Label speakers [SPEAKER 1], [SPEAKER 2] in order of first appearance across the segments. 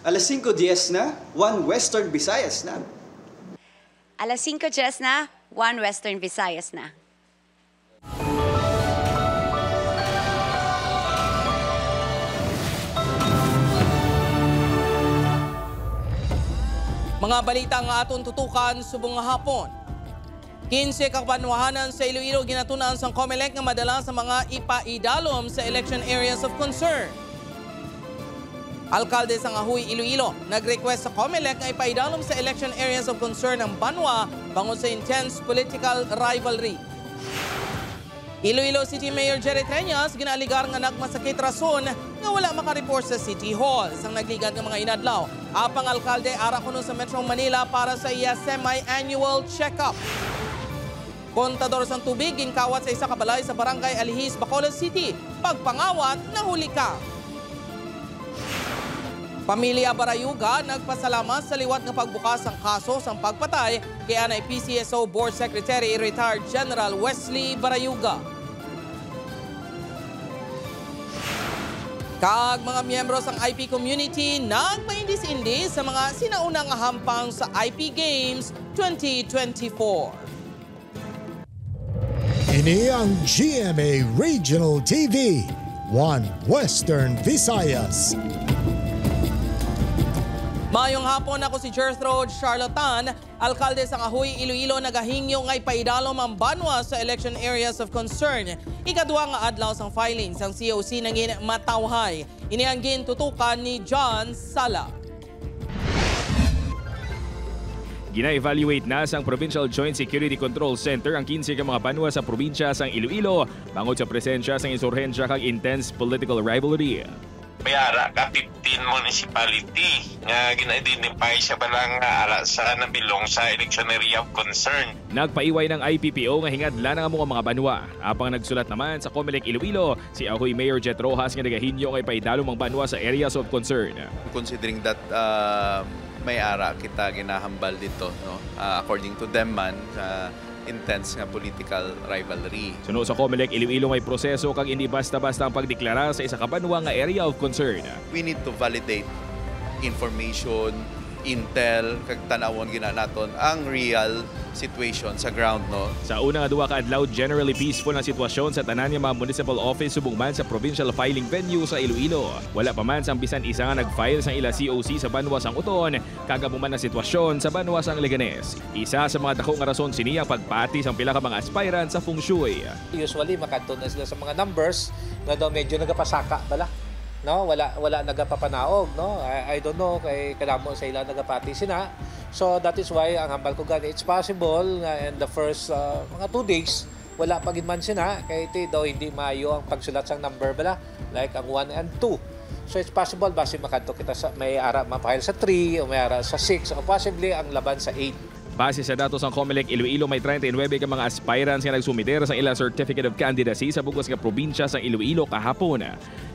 [SPEAKER 1] Alas 5:10 na, 1 Western Visayas na.
[SPEAKER 2] Alas 5:10 na, 1 Western Visayas na.
[SPEAKER 3] Mga balita nga aton tutukan subong hapon. 15 kabanwahanan sa Iloilo ginatunan sang COMELEC nga madala sa mga ipaidalom sa election areas of concern. Alkalde sa Ngahoy, Iloilo, nag-request sa COMELEC nga ipaidalom sa election areas of concern ng Banwa bangon sa intense political rivalry. Iloilo City Mayor Jerry Treñas ginaligar nga nagmasakit rason nga wala makareport sa City Hall sang nagligan ng mga inadlaw. Apang alkalde ara kuno sa Metro Manila para sa iya semi-annual check-up. Kontador sang tubig ginkawat sa isa ka balay sa Barangay Alihis, Bacolod City. Pagpangawat nahuli ka. Pamilya Barayuga nagpasalamat sa liwat nga pagbukas ang kaso sang pagpatay kay anay PCSO Board Secretary Retired General Wesley Barayuga. Kag mga miyembro sang IP community nagpaindis-indis sa mga sinaunang hampang sa IP Games 2024.
[SPEAKER 4] Ini ang GMA Regional TV, 1 Western Visayas.
[SPEAKER 3] Mayong hapon, ako si Gertrude Charlatan, alkalde sa Ngahoy, Iloilo, nagahingyo nga ipaidalom ang Banwa sa election areas of concern. Ikadwa nga adlaw sang filing sang COC nangin matawhay. Inianggin tutukan ni John Sala.
[SPEAKER 5] Gina-evaluate na sang Provincial Joint Security Control Center ang 15 ka mga banwa sa probinsya sang Iloilo bangod sa presensya sang insurhensya kag intense political rivalry.
[SPEAKER 6] Mayara ka 15 municipality nga gina-identify sa balang ara sa nabilong sa election area of concern.
[SPEAKER 5] Nagpaiway ng IPPO nga hingadla na nga mga banwa. Apang nagsulat naman sa COMELEC Iloilo, si Ahoy Mayor Jet Rojas nga nagahinyo nga ipaidalo mga banwa sa areas of concern.
[SPEAKER 7] Considering that may ara kita ginahambal dito, no? According to them man, intense nga political rivalry.
[SPEAKER 5] Sunod sa COMELEC Iloilo may proseso kag hindi basta-basta ang pagdeklara sa isa ka banwa nga area of concern.
[SPEAKER 7] We need to validate information, intel, kag tanawon gina naton ang real situation sa ground, no.
[SPEAKER 5] Sa una nga duha ka adlaw, generally peaceful ang sitwasyon sa tanan nga mga municipal office subong man sa provincial filing venue sa Iloilo. Wala pa man sang bisan isa nga nag-file sang ila COC sa Banwa sang Uton, kagamo man ang sitwasyon sa Banwa sang Leganes. Isa sa mga dako nga rason sini ang pagpati sang pila ka mga aspirant sa Feng Shui.
[SPEAKER 8] Usually makadto na sila sa mga numbers na daw medyo nagapasaka bala. No, wala nagapapanaog, no. I don't know kay kadamo sa ila nagapati sina. So that is why ang hambal ko gani, it's possible nga in the first mga 2 days wala pa gid man sina kay iti daw hindi maayo ang pagsulat sang number bala like ang 1 and 2. So it's possible base makadto kita sa may ara mapahil sa 3 o may ara sa 6 o possibly ang laban sa 8.
[SPEAKER 5] Base sa datos ng COMELEC Iloilo, may 39 ka mga aspirants nga nagsumiter sa ilang Certificate of Candidacy sa bugos nga probinsya sa Iloilo kahapon.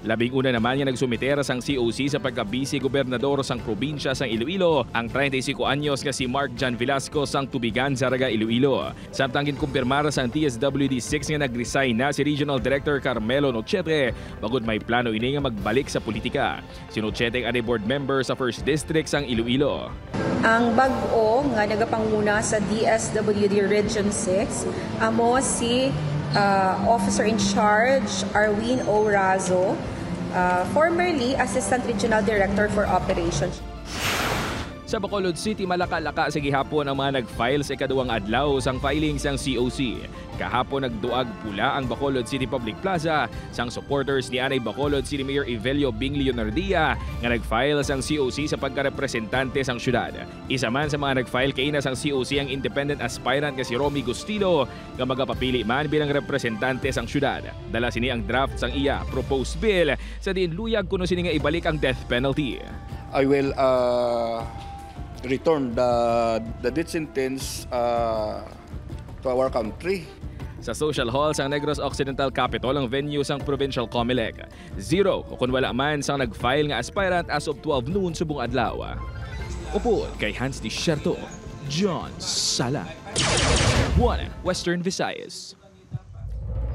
[SPEAKER 5] Labing una naman nga nagsumiter sang COC sa pagka-vice gobernador sang probinsya sang Iloilo, ang 35 anyos nga si Mark John Velasco sang Tubigan, Zaraga, Iloilo. Samtang ginkumpirmar sang TSWD6 nga nag-resign na si Regional Director Carmelo Nochete, bagod may plano ini nga magbalik sa politika. Si Nochete ang board member sa 1st District sang Iloilo.
[SPEAKER 9] Ang bag-o nga nagapanguna sa DSWD Region 6 amo si Officer in Charge Arwin O. Razo, formerly Assistant Regional Director for Operations.
[SPEAKER 5] Sa Bacolod City, malaka-laka sa gihapon ang mga nag-file sa ikaduwang adlaw sang filing sang COC. Kahapon nagduag pula ang Bacolod City Public Plaza sang supporters ni anay Bacolod City Mayor Evelio Bing Leonardia nga nag-file sang COC sa pagkarepresentante sang syudad. Isa man sa mga nag-file kay ina sang COC ang independent aspirant nga si Romy Gustilo nga magapapili man bilang representante sang syudad. Dala sini ang draft sang iya proposed bill sa diin luyag kuno sini nga ibalik ang death penalty.
[SPEAKER 10] I will return the death sentence to our country.
[SPEAKER 5] Sa Social Hall sang Negros Occidental Capitol ang venue sang Provincial COMELEC. 0 o kung wala man sang nag-file nga aspirant as of 12 noon subong adlaw. Upod kay Hans Di Sierto, John Sala. 1 Western Visayas.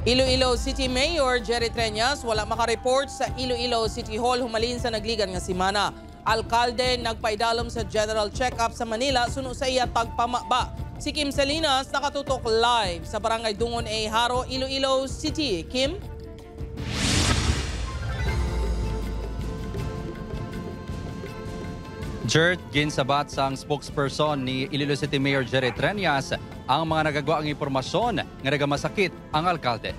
[SPEAKER 3] Iloilo City Mayor Jerry Treñas wala makareport sa Iloilo City Hall humalin sa nagligan nga semana. alkalde nagpaidalom sa general check-up sa Manila suno sa iya tagpamaba. Si Kim Salinas nakatutok live sa Barangay Dungon A, Haro, Iloilo City. Kim?
[SPEAKER 11] Jert, ginsabat sang spokesperson ni Iloilo City Mayor Jerry Treñas ang mga nagagawa ang impormasyon nga nagamasakit ang alkalde.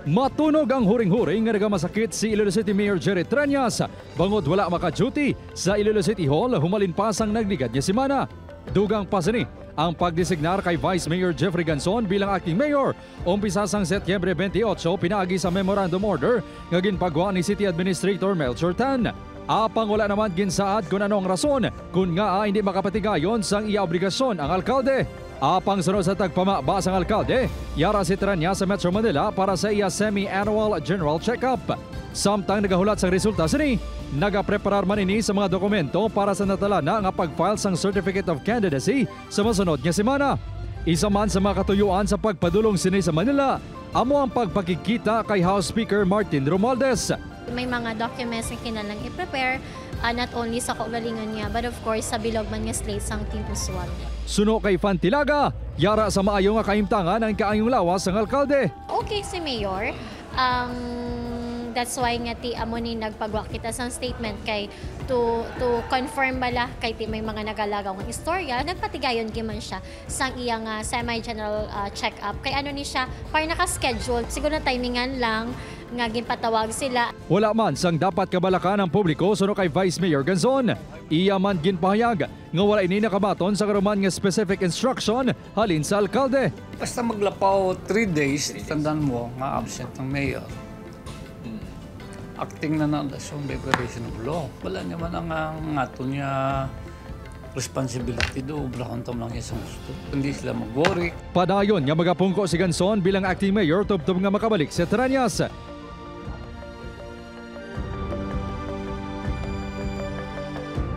[SPEAKER 12] Matunog ang huring-huring nga nagamasakit si Iloilo City Mayor Jerry Treñas bangod wala maka-duty sa Iloilo City Hall humalin pasang nagligad niya semana. Dugang pasani ang pagdesignar kay Vice Mayor Jeffrey Ganson bilang acting mayor. Umpisa sang Setyembre 28 pinaagi sa memorandum order nga ginpagawa ni City Administrator Melchor Tan. Apang wala naman ginsaad kung anong rason kung nga hindi makapatigayon sang iya obligasyon ang alkalde. Apang sunod sa tagpamaba sang alkalde, yara si Treñas sa Metro Manila para sa iya semi-annual general check-up. Samtang nagahulat sang resulta sini, nagapreparar man ini sa mga dokumento para sa natala na nga pag-file sang Certificate of Candidacy sa masunod nga semana. Isa man sa mga katuyuan sa pagpadulong sini sa Manila, amo ang pagpakikita kay House Speaker Martin Romualdez.
[SPEAKER 13] May mga documents na kinalang i-prepare, not only sa kaugalingon niya, but of course sa bilog man nga slate sang Team Uswag.
[SPEAKER 12] Suno kay Fantilaga, yara sa maayo nga kaimtangan ang kaayong lawas ng alkalde.
[SPEAKER 13] Okay si Mayor, that's why nga ti amo ni nagpagwa kita sang statement kay to confirm bala kay ti may mga nagalagaw ng istorya, nagpatigayon giman siya sang iyang semi-general check-up. Kay ano ni siya, para naka-schedule, siguro na timingan lang nga ginpatawag sila.
[SPEAKER 12] Wala man sang dapat kabalakan ng publiko suno kay Vice Mayor Ganson. Iya man ginpahayag nga wala ini nakabaton sa karuman nga specific instruction halin sa alkalde.
[SPEAKER 14] Basta maglapaw 3 days, tandaan mo nga absent ng mayor. Acting na na yung deprivation of law. Wala naman ang ato niya responsibility do ubra kontom lang isang gusto. Hindi sila mag-worry.
[SPEAKER 12] Padayon nga magapungko si Ganson bilang acting mayor tubtob nga makabalik sa Treñas.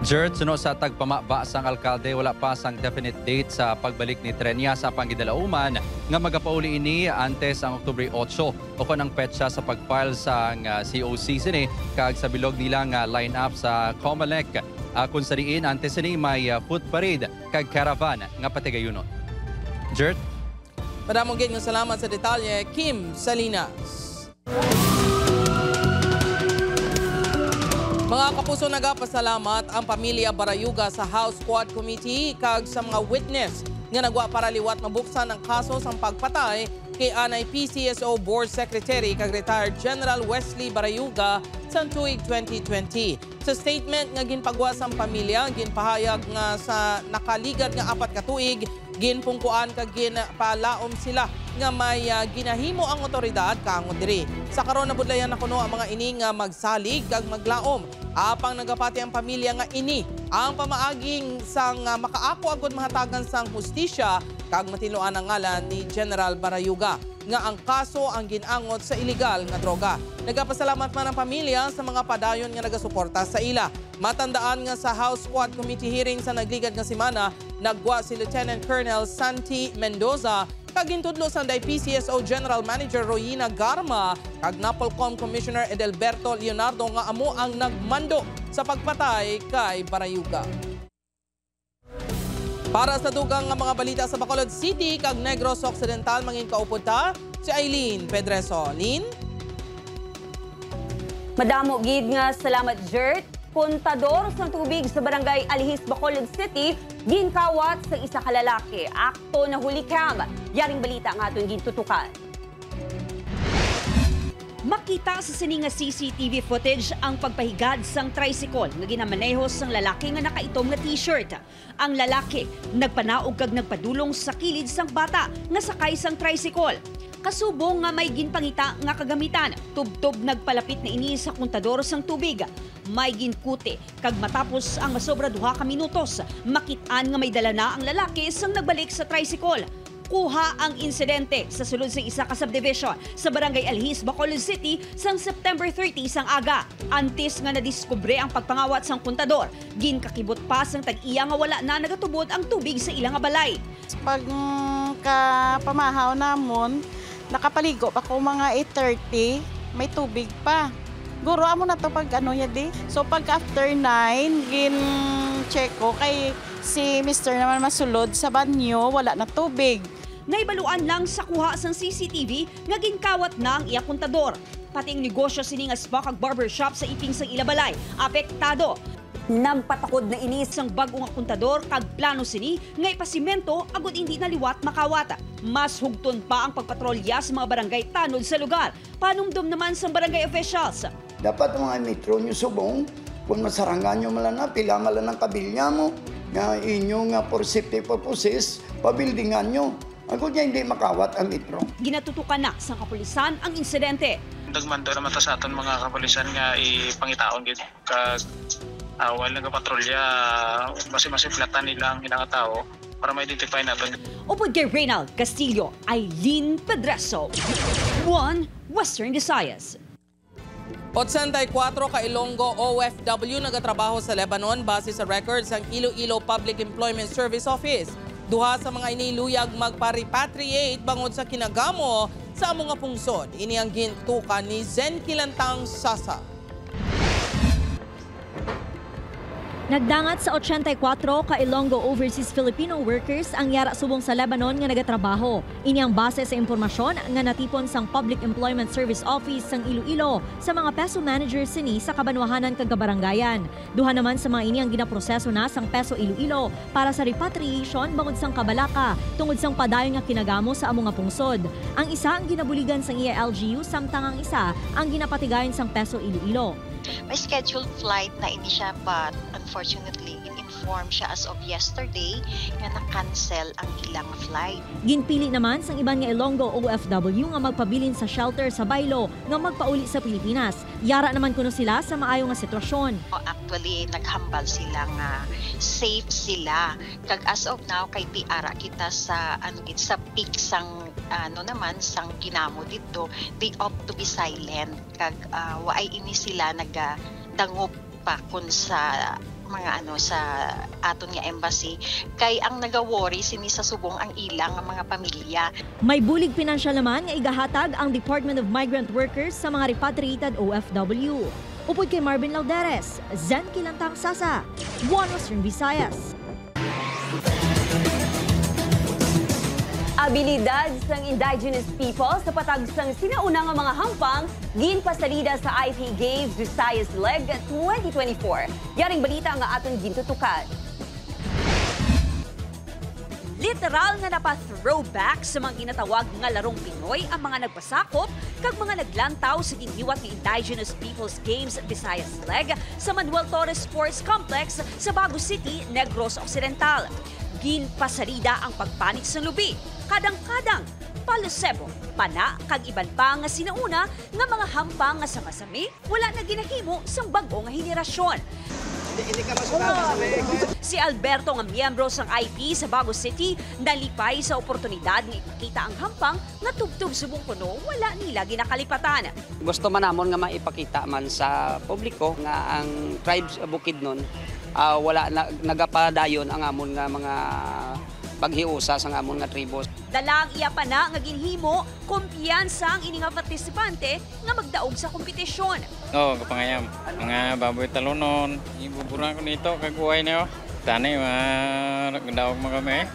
[SPEAKER 11] Jert, suno sa tagpamaba sang alkalde, wala pa sang definite date sa pagbalik ni Treñas sa pangidalauman nga magapauli ini antes ang Oktubre 8 o kanang petsa sa pagfile sa COC sini kag sa bilog nila nga line-up sa COMELEC. Kung sa diin, antes ini may foot parade kag caravan nga patigayunon. Jert?
[SPEAKER 3] Madamong gid nga salamat sa detalye, Kim Salinas. Mga kapuso, nagapasalamat ang pamilya Barayuga sa House Quad Committee kag sa mga witness nga nagwa para liwat mabuksan ang kaso sang pagpatay kay anay PCSO Board Secretary kag retired General Wesley Barayuga sa tuig 2020. Sa statement nga ginpagwa sang pamilya, ginpahayag nga sa nakaligad nga 4 ka tuig, ginpungkuan kag ginpalaom sila nga may ginahimo ang otoridad kaangod diri. Sa karon nabudlayan na kuno ang mga ini nga magsalig kag maglaom. Apang nagapati ang pamilya nga ini ang pamaaging sang makaako agud mahatagan sang hustisya kag matinuan ang ngalan ni General Barayuga nga ang kaso ang ginangot sa illegal nga droga. Nagapasalamat man ang pamilya sa mga padayon nga nagasuporta sa ila. Matandaan nga sa House Quad Committee hearing sa nagligad nga semana, nagwa si Lieutenant Colonel Santi Mendoza kag gintudlo sa PCSO General Manager Royina Garma kag Napolcom Commissioner Edelberto Leonardo nga amo ang nagmando sa pagpatay kay Barayuga. Para sa dugang nga mga balita sa Bacolod City kag Negros Occidental, mangin kaupod ta si Eileen Pedreso. Lin?
[SPEAKER 15] Madamo gid nga salamat, Jert. Kontador sa tubig sa Barangay Alihis, Bacolod City, ginkawat sa isa ka lalaki. Akto na hulikam. Yaring balita ang atong gintutukan.
[SPEAKER 16] Makita sa sining nga CCTV footage ang pagpahigad sang tricycle nga ginamanehos sang lalaki nga nakaitom nga t-shirt. Ang lalaki nagpanaog kag nagpadulong sa kilid sang bata nga sakay sang tricycle. Kasubong nga may ginpangita nga kagamitan, tubtob nagpalapit na ini sa kontador sang tubig. May ginkuti kag matapos ang masobra 2 ka minutos, makitaan nga may dala na ang lalaki sang nagbalik sa tricycle. Kuha ang insidente sa sulod sa isa ka subdivision sa Barangay Alihis, Bacolod City sang September 30 sang aga. Antes nga nadiskubre ang pagpangawat sang kontador, ginkakibot pa sang tag-iya nga wala na nagatubod ang tubig sa ilang nga balay.
[SPEAKER 17] Pag kapamahaw namon, nakapaligo pa ko mga 8:30, may tubig pa. Guro amo na to pag ano yadi. So pag after 9 gin check ko kay si Mr. naman masulod sa banyo, wala na tubig.
[SPEAKER 16] Naibaluan lang sa kuha sang CCTV nga ginkawat na ang iya kontador. Pati ang negosyo siningas pa kag barbershop sa iping sang Ilabalay apektado. Nagpatakod na inis ang bagong kontador kag plano sini nga ipasimento agud hindi naliwat makawata. Mas hugton pa ang pagpatrolya sa mga barangay tanod sa lugar. Panumdum naman sa barangay officials.
[SPEAKER 18] Dapat mga metro nyo subong, kung masarangan nyo malana, pila malana ng kabilya mo, nga inyo nga for safety purposes, pabildingan nyo. Agud niya hindi makawat ang metro.
[SPEAKER 16] Ginatutukan na sa kapulisan ang insidente.
[SPEAKER 19] Dagmando naman sa aton mga kapulisan nga ipangitaon gid kag awal nagapatrolya masi-platan nila ang ilang tao para ma-identify natin.
[SPEAKER 16] Upod kay Reynald Castillo, Eileen Pedreso, 1 Western Visayas.
[SPEAKER 3] 84 ka Ilonggo OFW nagatrabaho sa Lebanon base sa records ng Iloilo Public Employment Service Office. Duha sa mga iniluyag magpa-repatriate bangod sa kinagamo sa among nga pungsod. Ini ang gintukan ni Zen Kilantang Sasa.
[SPEAKER 20] Nagdangat sa 84 ka Ilonggo Overseas Filipino workers ang yara subong sa Lebanon nga nagatrabaho. Ini ang base sa impormasyon nga natipon sang Public Employment Service Office sang Iloilo sa mga peso managers sini sa kabanwahanan kag kabarangayan. Duha naman sa mga ini ang ginaproseso na sang peso Iloilo para sa repatriation bangod sang Kabalaka tungod sang padayon nga kinagamo sa among nga pungsod. Ang isa ang ginabuligan sang iya LGU samtang ang isa ang ginapatigayon sang peso Iloilo.
[SPEAKER 21] May scheduled flight na ini siya but unfortunately in-inform siya as of yesterday nga na-cancel ang ilang flight.
[SPEAKER 20] Ginpili naman sang iban nga Ilonggo OFW nga magpabilin sa shelter sa Baylo nga magpauli sa Pilipinas. Yara naman kuno sila sa maayo nga sitwasyon.
[SPEAKER 21] Actually naghambal sila nga safe sila kag as of now kay piara kita sa sa peak sang naman sang ginamo dito, they opt to be silent kag waay ini sila nagdangop pa kun sa mga sa aton nga embassy kay ang nagawori sini sa subong ang ilang mga pamilya.
[SPEAKER 20] May bulig pinansyal naman nga igahatag ang Department of Migrant Workers sa mga repatriated OFW. Upod kay Marvin Lauderes, Zen Kilantang Sasa, 1 Western Visayas.
[SPEAKER 15] Abilidad sang indigenous people sa patag sang sinauna nga mga hampang ginpasalida sa IP Games Visayas Leg 2024. Yaring balita nga aton gintutukan.
[SPEAKER 16] Literal nga napa-throwback sa mga ginatawag nga larong Pinoy ang mga nagpasakop kag mga naglantaw sa giniwat ng Indigenous Peoples Games Visayas Leg sa Manuel Torres Sports Complex sa Bago City, Negros Occidental. Ginpasalida ang pagpanik sa lubi, kadang-kadang, palusebo, pana, kag iban pa nga sinauna nga mga hampang nga sama-sami wala na ginahimo sang bago nga henerasyon. Si Alberto nga miyembro sang IP sa Bago City nalipay sa oportunidad nga ipakita ang hampang nga tubtub subong kuno wala nila ginakalipatan.
[SPEAKER 22] Gusto man namon nga maipakita man sa publiko nga ang tribes Bukidnon wala nagapadayon ang amon nga mga paghiusa sa amon nga tribos.
[SPEAKER 16] Dalang iya pa na nga ginhimo kumpiyansa ang ini nga partisipante nga magdaog sa kompetisyon.
[SPEAKER 23] Oo, kapangayam. Mga baboy talunon, ibubura ko nito kagbuhay niyo. Tanay magdaog mo kami.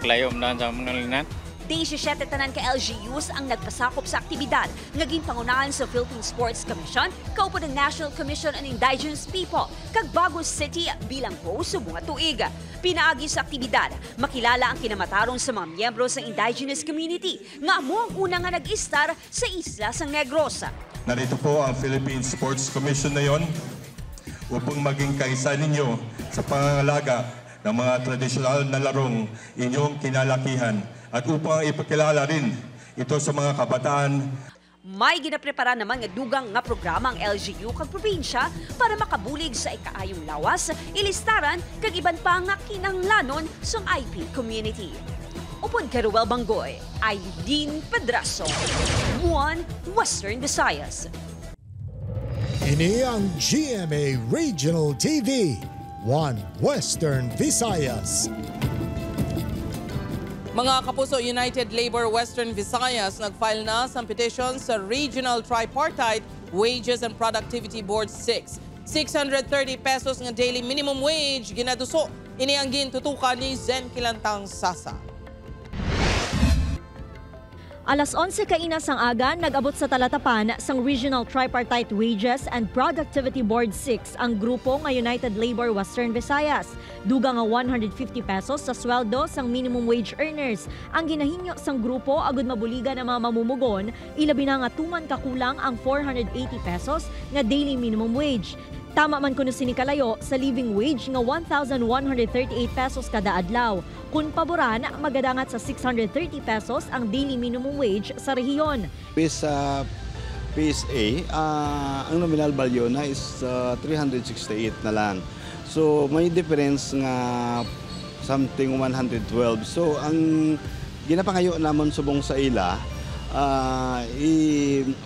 [SPEAKER 23] Klayom na sa mga linan.
[SPEAKER 16] 17 tanan ka LGUs ang nagpasakop sa aktibidad nga ginpangunahan sa Philippine Sports Commission kaupo ng National Commission on Indigenous People kag Bago City bilang host sa mga tuig. Pinaagi sa aktibidad, makilala ang kinamatarong sa mga miyembro sa indigenous community nga amo ang una nga nag-istar sa isla sang Negros.
[SPEAKER 24] Narito po ang Philippine Sports Commission na yon upang maging kaisa ninyo sa pangangalaga ng mga tradisyonal na larong inyong kinalakihan at upang ipakilala rin ito sa mga kabataan.
[SPEAKER 16] May ginaprepara naman nga dugang nga programa ang LGU kag probinsya para makabulig sa ikaayong lawas, ilistaran kag iban pa nga kinahanglanon sa IP community. Upod kay Ruel Banggoy, Eileen Pedraso, 1 Western Visayas.
[SPEAKER 4] Ini ang GMA Regional TV, 1 Western Visayas.
[SPEAKER 3] Mga kapuso, United Labor Western Visayas nag-file na sa petition sa Regional Tripartite Wages and Productivity Board 6. 630 pesos nga daily minimum wage ginaduso. Ini ang gintutukan ni Zen Kilantang Sasa.
[SPEAKER 20] Alas 11 kainas ang aga, nag-abot sa talatapan sang Regional Tripartite Wages and Productivity Board 6 ang grupo nga United Labor Western Visayas. Duga nga 150 pesos sa sweldo sang minimum wage earners. Ang ginahinyo sang grupo agud mabuligan ang mga mamumugon, ilabi na nga tuman kakulang ang 480 pesos nga daily minimum wage. Tama man kuno sini kalayo sa living wage nga 1,138 pesos kada adlaw. Kung paboran, magadangat sa 630 pesos ang daily minimum wage sa rehiyon.
[SPEAKER 1] Sa PSA, ang nominal value na is 368 na lang. So may difference nga something 112. So ang ginapangayo namon subong sa ila, 150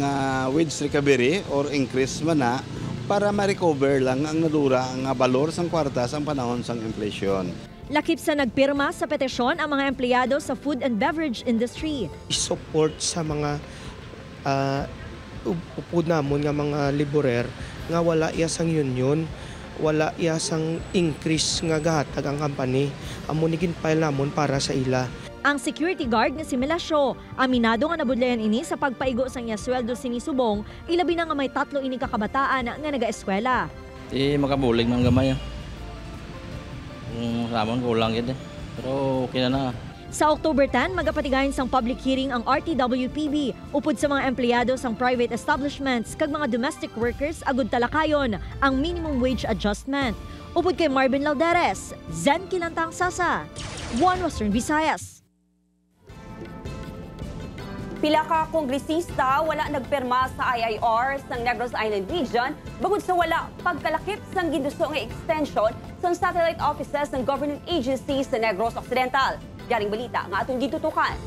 [SPEAKER 1] nga wage recovery or increase man na para ma-recover lang ang nadura nga balor sang kwarta sang panahon sang inflation.
[SPEAKER 20] Lakip sa nagpirma sa petisyon ang mga empleyado sa food and beverage industry.
[SPEAKER 2] I-support sa mga upod namon nga mga laborer nga wala iyasang union, wala iyasang increase nga gahatag ang company. Amo ni ginfile namon para sa ila.
[SPEAKER 20] Ang security guard nga si Melasio, aminado nga nabudlayan ini sa pagpaigo sang iya sweldo sini subong, ilabi na nga may 3 ini kakabataan nga naga-eskwela.
[SPEAKER 23] Makabulig man gamay. Ramon kulang yun pero okay na.
[SPEAKER 20] Sa October 10, magapatigahin sang public hearing ang RTWPB upod sa mga empleyado sang private establishments kag mga domestic workers agud talakayon ang minimum wage adjustment. Upod kay Marvin Lauderes, Zen Kilantang Sasa, One Western Visayas.
[SPEAKER 15] Pila ka kongresista wala nagperma sa IIR sa Negros Island Region bangod sa wala pagkalakip sang ginduso nga extension sa satellite offices ng government agencies sa Negros Occidental. Yaring balita nga atong gitutukan.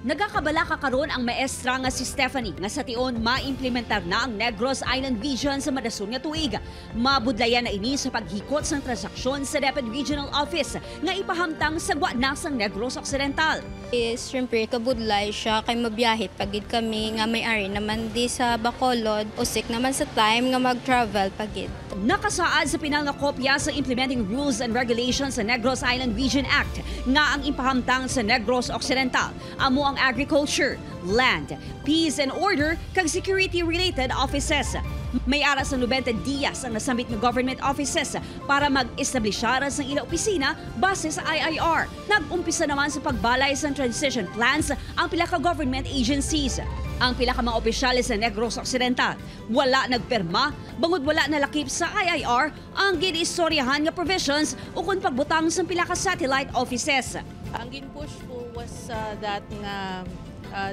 [SPEAKER 16] Nagakabala karon ang maestra nga si Stephanie nga sa tion maimplementar na ang Negros Island Vision sa madason nga tuig. Mabudlayan na ini sa paghikot sang transaksyon sa DepEd Regional Office nga ipahamtang sa guanasang Negros Occidental.
[SPEAKER 6] Siyempre kabudlay siya kay mabiyahit pagid kami nga may-ari naman di sa Bacolod usik naman sa time nga mag-travel pagid.
[SPEAKER 16] Nakasaad sa pinal nga kopya sa Implementing Rules and Regulations sa Negros Island Vision Act nga ang ipahamtang sa Negros Occidental amo ang agriculture, land, peace and order kag security-related offices. May aras sa 90 dias ang nasambit ng government offices para mag-establishara sa ilang opisina base sa IIR. Nag-umpisa naman sa pagbalay sa transition plans ang pila ka government agencies. Ang pila ka mga opisyales sa Negros Occidental wala nagperma bangod wala nalakip sa IIR ang ginistoryahan nga provisions ukon pagbutang sa pila ka satellite offices.
[SPEAKER 7] Ang gin-push ko was that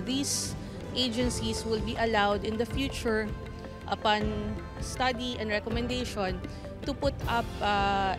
[SPEAKER 7] these agencies will be allowed in the future upon study and recommendation to put up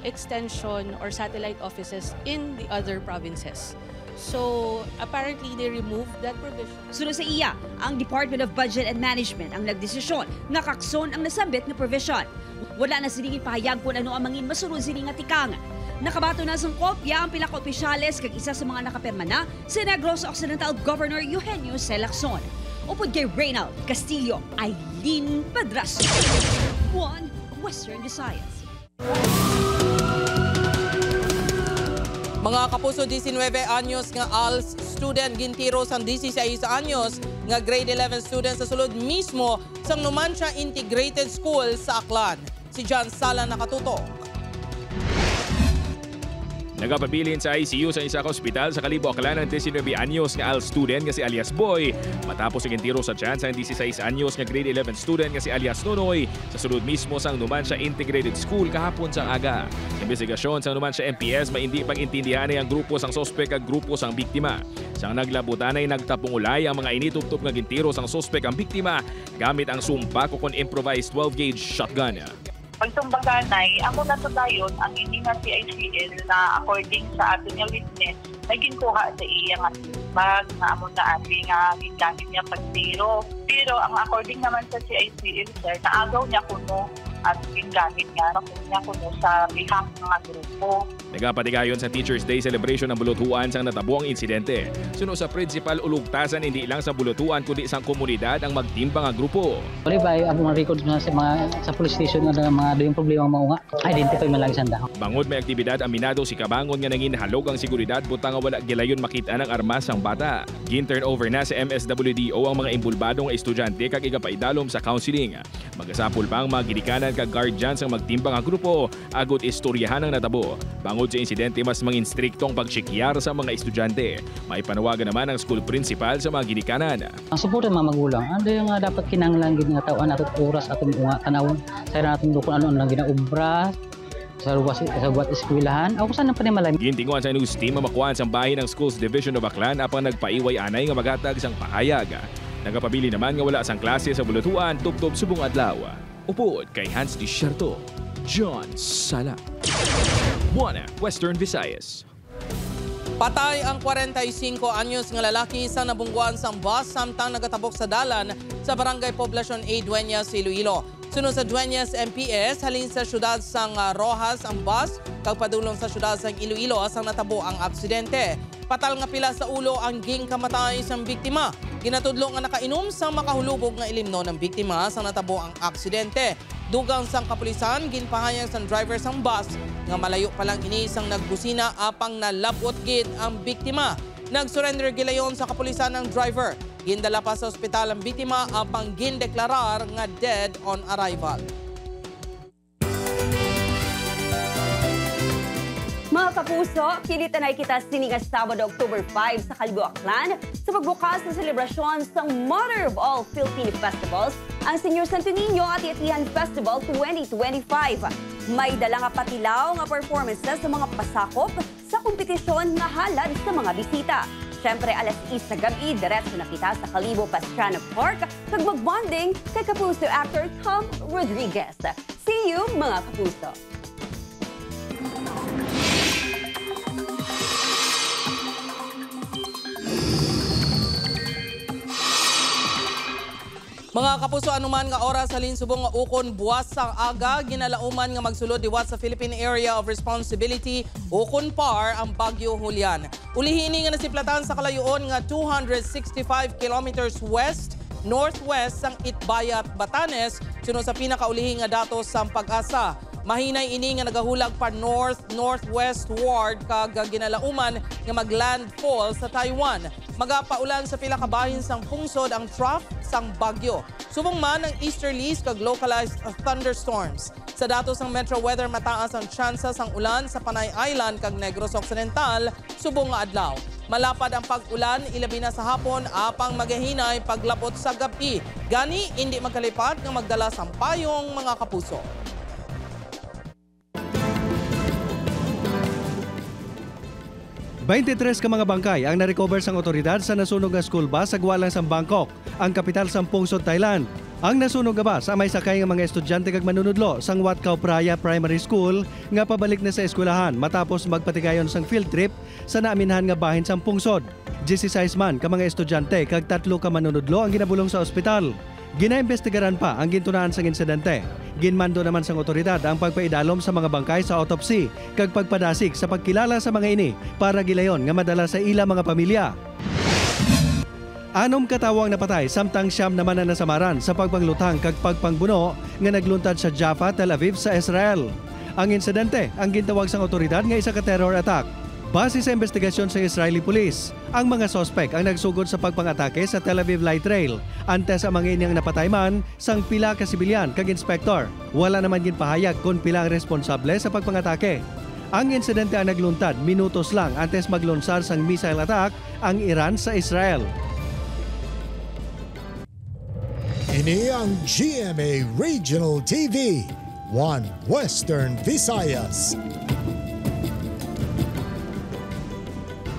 [SPEAKER 7] extension or satellite offices in the other provinces. So apparently they removed that provision.
[SPEAKER 16] Sunod sa iya, ang Department of Budget and Management ang nagdesisyon nga kakson ang nasambit nga provision. Wala na sining ipahayag kung ano ang mangin masunod sining nga tikang. Nakabato na sa kopya ang pila ka opisyales kag isa sa mga nakapirma na si Negros Occidental Governor Eugenio C. Lacson. Upod kay Reynald Castillo, Aileen Padraso. One Western Visayas.
[SPEAKER 3] Mga kapuso, 19 anyos nga ALS student gintiro sang 16 anyos nga grade 11 student sa sulod mismo sang Numancia Integrated School sa Aklan. Si John Sala nakatutok.
[SPEAKER 5] Nagapabilin sa ICU sa isa ka ospital sa Kalibo, Aklan ng 19 anyos nga ALS student nga si alias Boy. Matapos ang tiro sa tiyan sa 16 anyos nga grade 11 student nga si alias Nonoy sa sulod mismo sang Numancia Integrated School kahapon sa aga. Investigasyon sa Numancia MPS maindi pag-intindihan ang grupo sang sospek ag grupo sang biktima. Sang naglabutan ay nagtapungulay ang mga inituptop nga gintiro sang sospek ang biktima gamit ang sumpa kon improvised 12-gauge shotgun.
[SPEAKER 25] Pagtumbaganay, amo na to dayon ang hindi nga CICL na according sa ato niya witness, may ginkuha sa iya nga bag na amo na ating gingamit niya pagtiro. Pero ang according naman sa CICL, sir, naagaw niya kuno at gingamit nga niya kuno sa bihang mga grupo.
[SPEAKER 5] Nagapatigayon sa Teachers Day celebration ng Bulutuan sang natabo ang insidente. Suno sa principal ulugtasan hindi lang sa Bulutuan kundi sa komunidad ang magtimbang nga grupo.
[SPEAKER 8] Uli ba ang mga records na sa police station na mga yung problema mga identify man lang sanda.
[SPEAKER 5] Bangod may aktibidad aminado si Kabangon nga nangin halog ang seguridad butang nga wala gilayon makita ng armas ang bata. Gin-turnover na sa MSWDO ang mga imbulbadong estudyante kag igapaidalom sa counseling. Magasapol pa ang mga ginikanan kag guardians ang magtimbang nga grupo agot istoryahan ang natabo. Bangod sa insidente mas mangin striktong pagsikyar sa mga estudyante. May panawagan naman ang school principal sa mga ginikanan.
[SPEAKER 8] Ang suporta mga magulang, ano yung dapat kinanglan gid nga tawon atot oras atong tanawon sa natong dukon ano lang ginaobra sa buwat eskwelahan o saan ang panimalay.
[SPEAKER 5] Gintinguan sa news team mamakuan sa bahin ng Schools Division of Aklan apang nagpaiway anay nga magatag sang pahayag. Nagapabili naman nga wala sang klase sa Bulutuan tubtob subong adlaw. Upod kay Hans Desierto, John Sala. Buana, Western Visayas.
[SPEAKER 3] Patay ang 45 anyos nga lalaki sa nabungguan sang bus samtang nagatabok sa dalan sa Barangay Poblacion A, Dueñas, Iloilo. Sunod sa Dueñas MPS, halin sa syudad sang Rojas ang bus, kagpadulong sa syudad sang Iloilo sang natabo ang aksidente. Patal nga pila sa ulo ang kamatay sang biktima. Ginatudlo nga nakainom sang makahulubog nga ilimno ng biktima sang natabo ang aksidente. Dugang sang kapulisan, ginpahayag sang driver sang bus nga malayo pa lang ini sang nagbusina apang nalabot gid ang biktima. Nag-surrender gilayon sa kapulisan ng driver. Gindala pa sa ospital ang biktima apang gindeklarar nga dead on arrival.
[SPEAKER 15] Mga kapuso, kilitanay kita sininga Sabado, October 5 sa Calbo, Aklan sa pagbukas ng selebrasyon sa Mother of All Filipino Festivals, ang Senior Santo Niño at Atihan Festival 2025. May dala nga patilaw nga performances sa mga pasakop sa kompetisyon nga halad sa mga bisita. Siyempre, alas 1 na gabi, diretso na kita sa Calibo Pastrana Park kag mag-bonding kay Kapuso actor Tom Rodriguez. See you, mga kapuso!
[SPEAKER 3] Mga kapuso, anuman nga oras halin subong nga ukon buwas sang aga ginalauman nga magsulod diwat sa Philippine Area of Responsibility ukon PAR ang Bagyo Julian. Ulihini nga nasiplatan sa kalayuon nga 265 kilometers northwest sang Itbayat, Batanes sunod sa pinakaulihi nga datos sang Pag-asa. Mahinay ini nga nagahulag pa northwestward kag ginalauman nga maglandfall sa Taiwan. Magapaulan sa pila ka bahin sang pungsod ang trough sang bagyo. Subong man ang easterlies kag localized thunderstorms. Sa datos ng Metro Weather, mataas ang tsansa sang ulan sa Panay Island kag Negros Occidental subong nga adlaw. Malapad ang pag-ulan ilabi na sa hapon apang magahinay paglapot sa gabi. Gani hindi magkalipad nga magdala sang payong mga kapuso.
[SPEAKER 9] Baintitres ka mga bangkay ang na-recover sang otoridad sa nasunog nga school bus sa Gwalang sang Bangkok, ang kapital sang Pungsod, Thailand. Ang nasunog nga bus may sakay nga mga estudyante kag manunudlo sang Wat Khao Phraya Primary School nga pabalik na sa eskwelahan matapos magpatigayon sang field trip sa naaminhan nga bahin sang Pungsod. 16 man ka mga estudyante kag 3 ka manunudlo ang ginabulong sa ospital. Ginaimbestigaran pa ang gintunaan sang insidente. Ginmando naman sang otoridad ang pagpaidalom sa mga bangkay sa autopsy kag pagpadasig sa pagkilala sa mga ini para gilayon nga madala sa ila mga pamilya. 6 katawang napatay samtang 9 naman na nasamaran sa pagpanglutang kag pagpangbuno nga nagluntad sa Jaffa, Tel Aviv sa Israel. Ang insidente ang gintawag sang otoridad nga isa ka terror attack. Base sa investigasyon sa Israeli Police, ang mga sospek ang nagsugod sa pagpangatake sa Tel Aviv Light Rail. Antes ang mga inyang napatay man, sang pila ka sibilyan kag inspektor. Wala naman ginpahayag kung pila ang responsable sa pagpangatake. Ang insidente ang nagluntad minutos lang antes maglunsar sang missile attack ang Iran sa Israel.
[SPEAKER 4] Ini ang GMA Regional TV, One Western Visayas.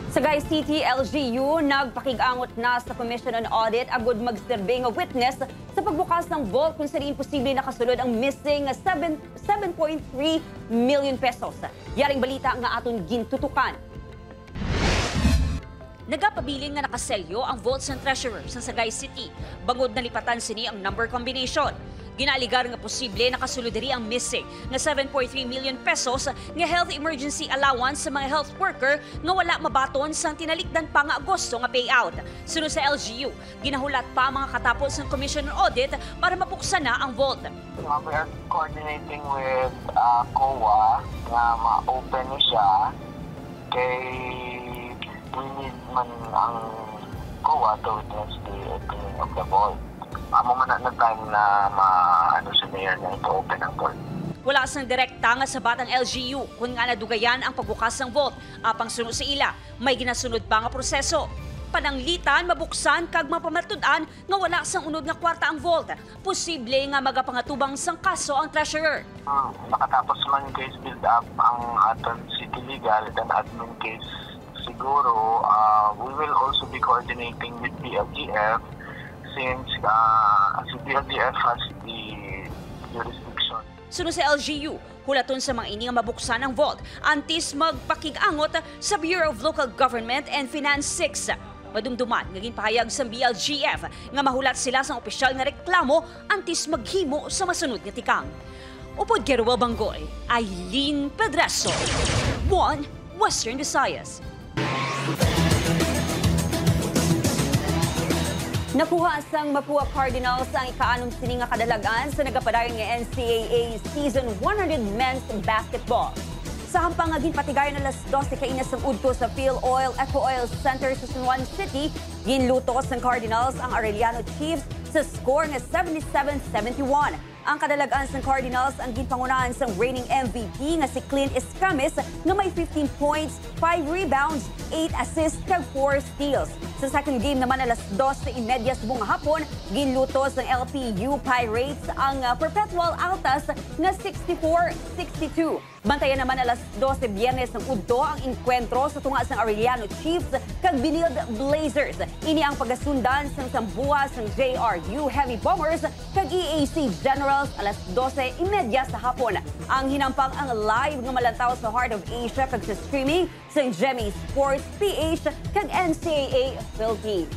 [SPEAKER 15] Sa Sagay City, LGU, nagpakigangot na sa Commission on Audit agud magserbe nga witness sa pagbukas ng vault kung saan imposible nakasulod ang missing 7.3 million pesos. Yaring balita nga aton gintutukan.
[SPEAKER 16] Nagapabiling nga nakaselyo ang vault sa treasurer sa Sagay City. Bangod na lipatan sini ang number combination. Ginaligar nga posible nakasulod diri ang missing nga 7.3 million pesos nga health emergency allowance sa mga health worker nga wala mabaton sang tinalikdan pa nga Agosto nga payout. Sunod sa LGU, ginahulat pa mga katapos ng Commission on Audit para mapuksan na ang vault.
[SPEAKER 10] We are coordinating with COA nga ma-open siya kay we need man ang COA to witness the opening of the vault. Amo man na time na maano sa mayor na ito-open ang vault.
[SPEAKER 16] Wala sang direkta nga sa batang LGU kung nga nadugayan ang pagbukas ng vault. Apang sunod sa ila, may ginasunod pa nga proseso. Pananglitan, mabuksan, kag mapamatud-an nga wala sang unod nga kwarta ang vault. Posible nga magapangatubang sang kaso ang treasurer.
[SPEAKER 10] Nakatapos man case build up ang aton city legal and admin case siguro, we will also be coordinating with PLGF since si PLGF has the jurisdiction.
[SPEAKER 16] Sunod sa LGU, hulaton sa mga ini nga mabuksan ang vault antes magpakig-angot sa Bureau of Local Government and Finance 6. Madumduman, naging pahayag sa BLGF nga mahulat sila sa opisyal nga reklamo antes maghimo sa masunod nga tikang. Upod Geruel Banggoy, Aileen Pedraso, 1 Western Visayas.
[SPEAKER 15] Nakuha sang Mapua Cardinals ang ika-6 sining nga kadalagan sa nagapadayon nga NCAA Season 100 Men's Basketball. Sa hampang nga ginpatigayon alas 12 kainas ang udto sa Phil Oil Eco Oil Center sa San Juan City, ginlutos ng Cardinals ang Arellano Chiefs sa score nga 77-71. Ang kadalagan ng Cardinals ang ginpangunahan sa reigning MVP nga si Clint Escamis na may 15 points, 5 rebounds, 8 assists kag 4 steals. Sa second game naman alas 12:30 subong hapon, ginlutos ng LPU Pirates ang Perpetual Altas nga 64-62. Bantayan naman alas 12 Biyernes ng udto ang enkwentro sa tunga ng Arellano Chiefs kag Binild Blazers. Ini ang pagasundan sa sambuas ng JRU Heavy Bombers kag EAC Generals alas 12:30 sa hapon. Ang hinampang ang live nga malantaw sa Heart of Asia kag sa streaming sa Gemmy Sports PH kag NCAA Philippines.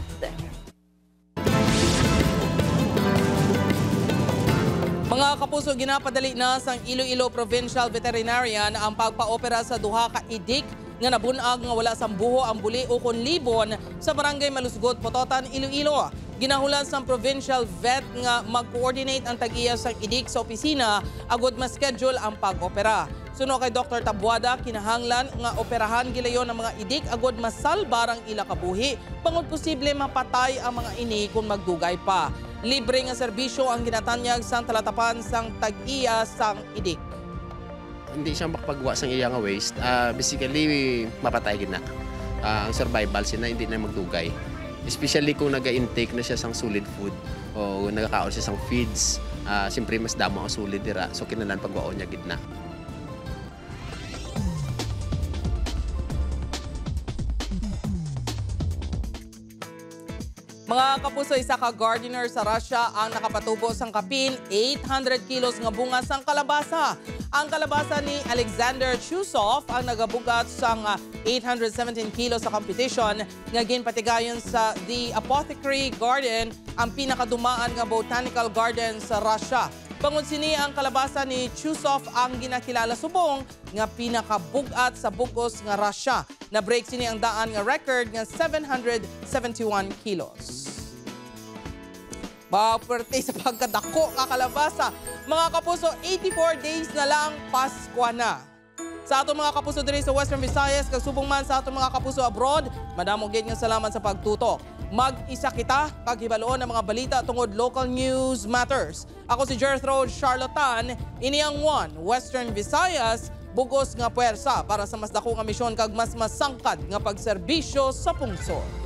[SPEAKER 3] Mga kapuso, ginapadali na sang Iloilo Provincial Veterinarian ang pagpaopera sa duha ka idik nga nabunag nga wala sambuho ang buli o konlibon sa Barangay Malusgot, Pototan, Iloilo. Ginahulan sang provincial vet nga mag-coordinate ang tag-iya sang idik sa opisina agud ma-schedule ang pag-opera. Suno kay Dr. Tabuada, kinahanglan nga operahan gilayon ang mga idik agud masalbar ang ila kabuhi bangod posible mapatay ang mga ini kung magdugay pa. Libre nga serbisyo ang ginatanyag sang talatapan sang tag-iya sang idik.
[SPEAKER 11] Hindi siya makapagawa sang iya nga waste. Basically, mapatay gina. Ang survival siya na hindi na magdugay. Especially kung naga-intake na siya sang solid food o nagakaon siya sang feeds. Siyempre mas damo ang solid dira. So kinalan pagwaon niya gitna.
[SPEAKER 3] Mga kapuso, isa ka gardener sa Russia ang nakapatubo sang kapin 800 kilos nga bunga sang kalabasa. Ang kalabasa ni Alexander Chusov ang nagabugat sang 817 kilos sa competition nga ginpatigayon sa The Apothecary Garden, ang pinakadumaan nga botanical garden sa Russia. Bangod sini ang kalabasa ni Chusov ang ginakilala subong nga pinakabugat sa bugos nga Russia. Na-break sini ang daan nga record nga 771 kilos. Maperte sa pagkadako ka kalabasa. Mga kapuso, 84 days na lang Pasko na. Sa atong mga kapuso diri sa Western Visayas, kag subong man sa atong mga kapuso abroad, madamo gid nga salamat sa pagtutok. Mag-isa kita kag hibaloon ang mga balita tungod local news matters. Ako si Gertrude Charlotan, ini ang One Western Visayas, bugos nga puwersa para sa mas dako nga misyon kag mas masangkad nga pagserbisyo sa pungsod.